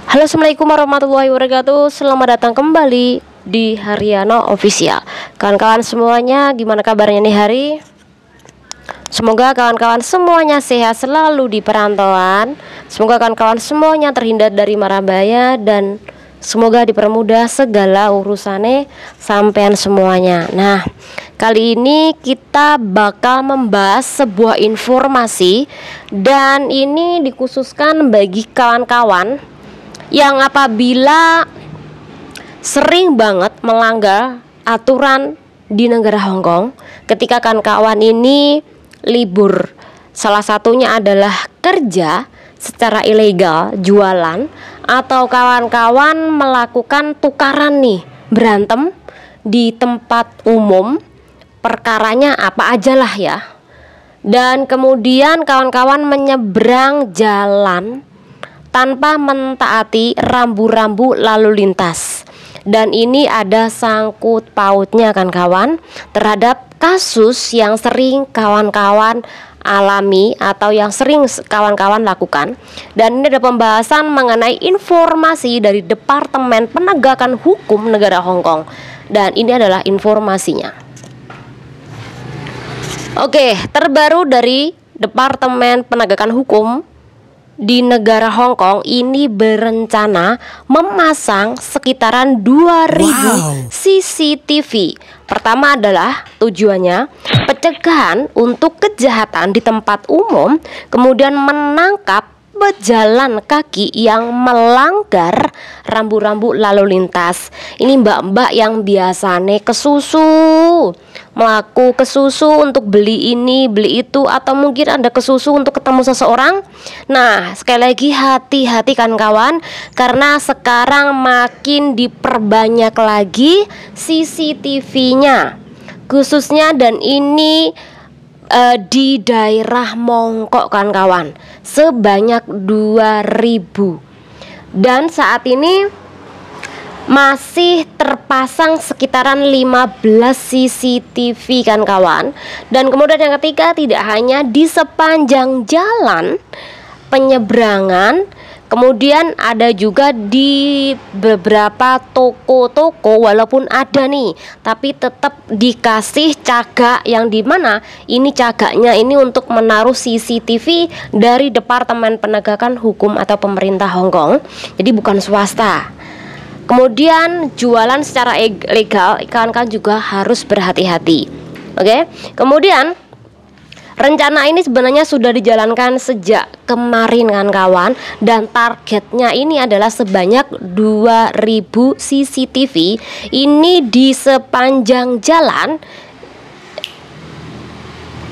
Halo, assalamualaikum warahmatullahi wabarakatuh. Selamat datang kembali di Haryano Official. Kawan-kawan semuanya, gimana kabarnya nih hari? Semoga kawan-kawan semuanya sehat selalu di perantauan. Semoga kawan-kawan semuanya terhindar dari mara bahaya dan semoga dipermudah segala urusannya sampean semuanya. Nah, kali ini kita bakal membahas sebuah informasi dan ini dikhususkan bagi kawan-kawan yang apabila sering banget melanggar aturan di negara Hong Kong ketika kawan-kawan ini libur. Salah satunya adalah kerja secara ilegal, jualan, atau kawan-kawan melakukan tukaran nih, berantem di tempat umum, perkaranya apa aja lah ya. Dan kemudian kawan-kawan menyeberang jalan tanpa mentaati rambu-rambu lalu lintas. Dan ini ada sangkut pautnya kan kawan terhadap kasus yang sering kawan-kawan alami atau yang sering kawan-kawan lakukan. Dan ini ada pembahasan mengenai informasi dari Departemen Penegakan Hukum Negara Hong Kong. Dan ini adalah informasinya. Oke, terbaru dari Departemen Penegakan Hukum di negara Hong Kong ini berencana memasang sekitaran 2000 CCTV. Pertama adalah tujuannya pencegahan untuk kejahatan di tempat umum, kemudian menangkap pejalan kaki yang melanggar rambu-rambu lalu lintas. Ini mbak-mbak yang biasanya kesusu, melaku kesusu untuk beli ini, beli itu, atau mungkin ada kesusu untuk ketemu seseorang. Nah, sekali lagi hati-hati kan kawan, karena sekarang makin diperbanyak lagi CCTV-nya khususnya, dan ini di daerah Mongkok kan kawan, sebanyak 2000. Dan saat ini masih terpasang sekitaran 15 CCTV kan kawan. Dan kemudian yang ketiga, tidak hanya di sepanjang jalan penyeberangan, kemudian ada juga di beberapa toko-toko, walaupun ada nih, tapi tetap dikasih cagak yang dimana ini cagaknya ini untuk menaruh CCTV dari Departemen Penegakan Hukum atau pemerintah Hong Kong, jadi bukan swasta. Kemudian jualan secara legal, kawan-kawan juga harus berhati-hati. Oke, kemudian rencana ini sebenarnya sudah dijalankan sejak kemarin kan kawan, dan targetnya ini adalah sebanyak 2000 CCTV ini di sepanjang jalan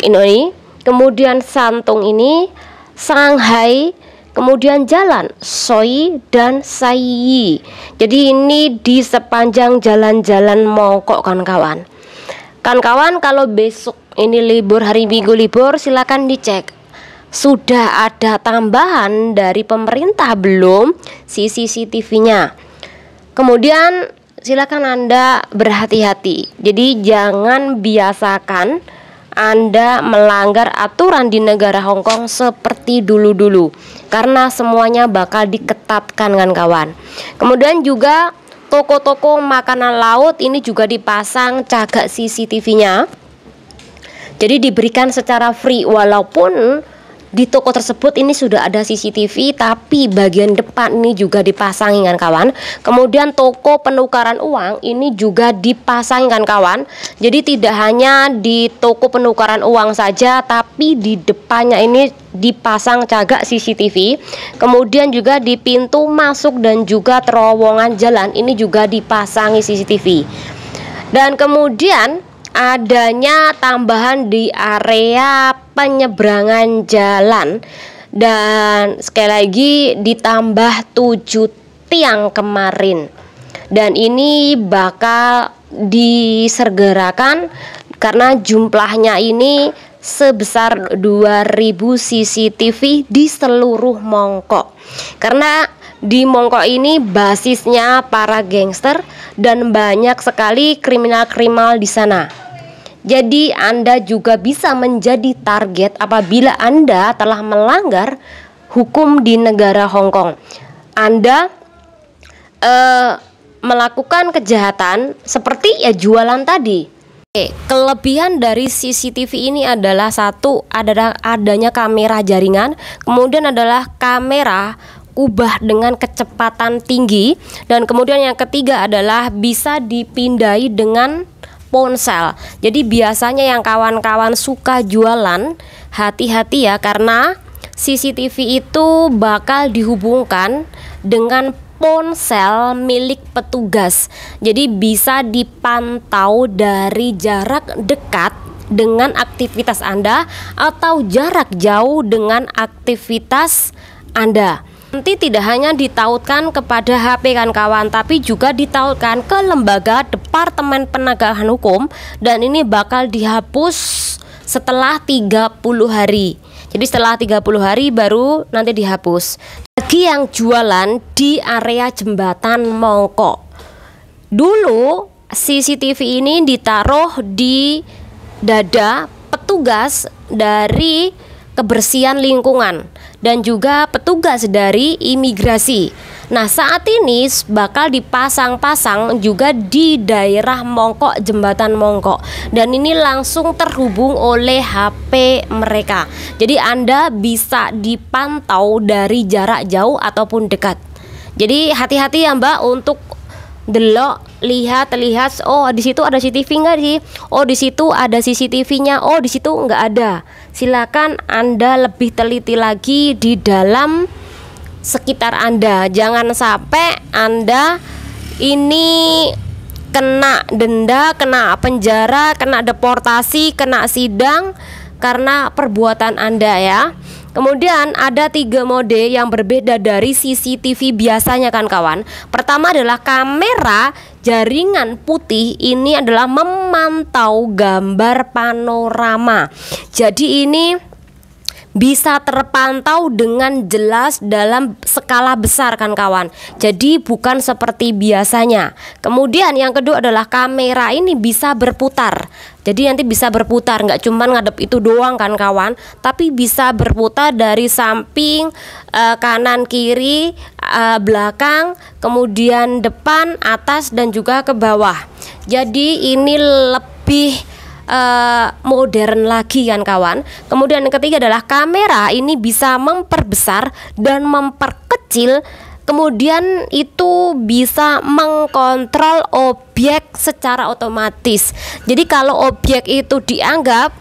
ini, kemudian Santung ini, Shanghai, kemudian jalan Soi dan Sai. Jadi ini di sepanjang jalan-jalan Mongkok kan kawan. Kan kawan, kalau besok ini libur, hari Minggu libur, silakan dicek sudah ada tambahan dari pemerintah belum CCTV-nya. Kemudian silakan Anda berhati-hati. Jadi jangan biasakan Anda melanggar aturan di negara Hong Kong seperti dulu-dulu, karena semuanya bakal diketatkan kan kawan. Kemudian juga toko-toko makanan laut ini juga dipasang cagak CCTV-nya. Jadi diberikan secara free, walaupun di toko tersebut ini sudah ada CCTV, tapi bagian depan ini juga dipasangin kan kawan. Kemudian toko penukaran uang ini juga dipasangin kan kawan. Jadi tidak hanya di toko penukaran uang saja, tapi di depannya ini dipasang cagak CCTV. Kemudian juga di pintu masuk dan juga terowongan jalan ini juga dipasangi CCTV. Dan kemudian adanya tambahan di area penyeberangan jalan, dan sekali lagi ditambah 7 tiang kemarin, dan ini bakal disegerakan karena jumlahnya ini sebesar 2000 CCTV di seluruh Mongkok. Karena di Mongkok ini basisnya para gangster dan banyak sekali kriminal-kriminal di sana. Jadi Anda juga bisa menjadi target apabila Anda telah melanggar hukum di negara Hong Kong. Anda melakukan kejahatan seperti ya jualan tadi. Kelebihan dari CCTV ini adalah satu adalah adanya kamera jaringan, kemudian adalah kamera ubah dengan kecepatan tinggi, dan kemudian yang ketiga adalah bisa dipindai dengan ponsel. Jadi biasanya yang kawan-kawan suka jualan, hati-hati ya, karena CCTV itu bakal dihubungkan dengan ponsel milik petugas. Jadi bisa dipantau dari jarak dekat dengan aktivitas Anda atau jarak jauh dengan aktivitas Anda. Nanti tidak hanya ditautkan kepada HP kan kawan, tapi juga ditautkan ke lembaga Departemen Penegakan Hukum, dan ini bakal dihapus setelah 30 hari. Jadi setelah 30 hari baru nanti dihapus. Bagi yang jualan di area jembatan Mongko, dulu CCTV ini ditaruh di dada petugas dari kebersihan lingkungan dan juga petugas dari imigrasi. Nah, saat ini bakal dipasang-pasang juga di daerah Mongko, jembatan Mongko, dan ini langsung terhubung oleh HP mereka. Jadi Anda bisa dipantau dari jarak jauh ataupun dekat. Jadi hati-hati ya Mbak untuk delok, lihat, oh di situ ada CCTV nggak sih? Oh di situ ada CCTV-nya. Oh di situ nggak ada. Silakan Anda lebih teliti lagi di dalam sekitar Anda. Jangan sampai Anda ini kena denda, kena penjara, kena deportasi, kena sidang karena perbuatan Anda ya. Kemudian ada 3 mode yang berbeda dari CCTV biasanya kan kawan. Pertama adalah kamera jaringan putih, ini adalah memantau gambar panorama. Jadi ini bisa terpantau dengan jelas dalam skala besar kan kawan. Jadi bukan seperti biasanya. Kemudian yang kedua adalah kamera ini bisa berputar. Jadi nanti bisa berputar, nggak cuma ngadep itu doang kan kawan, tapi bisa berputar dari samping, kanan, kiri, belakang, kemudian depan, atas, dan juga ke bawah. Jadi ini lebih modern lagi kan kawan. Kemudian yang ketiga adalah kamera ini bisa memperbesar dan memperkecil, kemudian itu bisa mengkontrol objek secara otomatis. Jadi kalau objek itu dianggap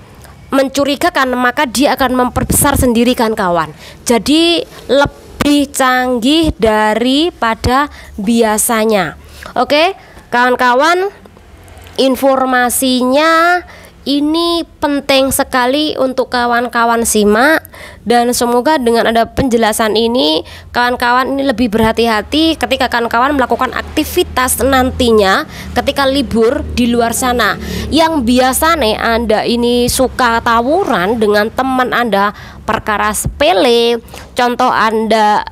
mencurigakan, maka dia akan memperbesar sendiri kan kawan. Jadi lebih canggih daripada biasanya. Oke kawan-kawan, informasinya ini penting sekali untuk kawan-kawan simak, dan semoga dengan ada penjelasan ini kawan-kawan ini lebih berhati-hati ketika kawan-kawan melakukan aktivitas nantinya ketika libur di luar sana. Yang biasanya Anda ini suka tawuran dengan teman Anda perkara sepele, contoh Anda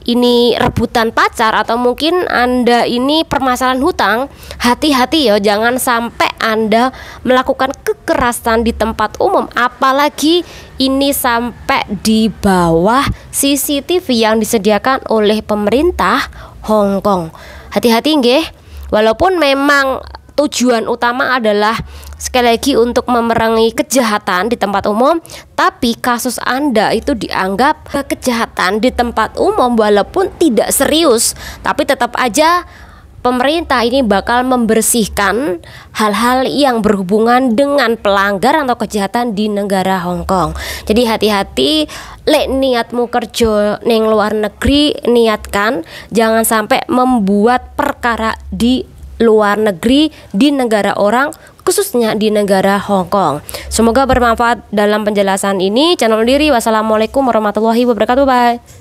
ini rebutan pacar, atau mungkin Anda ini permasalahan hutang, hati-hati ya, jangan sampai Anda melakukan kekerasan di tempat umum, apalagi ini sampai di bawah CCTV yang disediakan oleh pemerintah Hong Kong. Hati-hati nggih, walaupun memang tujuan utama adalah sekali lagi untuk memerangi kejahatan di tempat umum, tapi kasus Anda itu dianggap kejahatan di tempat umum walaupun tidak serius, tapi tetap aja pemerintah ini bakal membersihkan hal-hal yang berhubungan dengan pelanggaran atau kejahatan di negara Hong Kong. Jadi hati-hati, lek niatmu kerja neng luar negeri, niatkan jangan sampai membuat perkara di luar negeri, di negara orang, khususnya di negara Hong Kong. Semoga bermanfaat dalam penjelasan ini. Channel diri. Wassalamualaikum warahmatullahi wabarakatuh. Bye.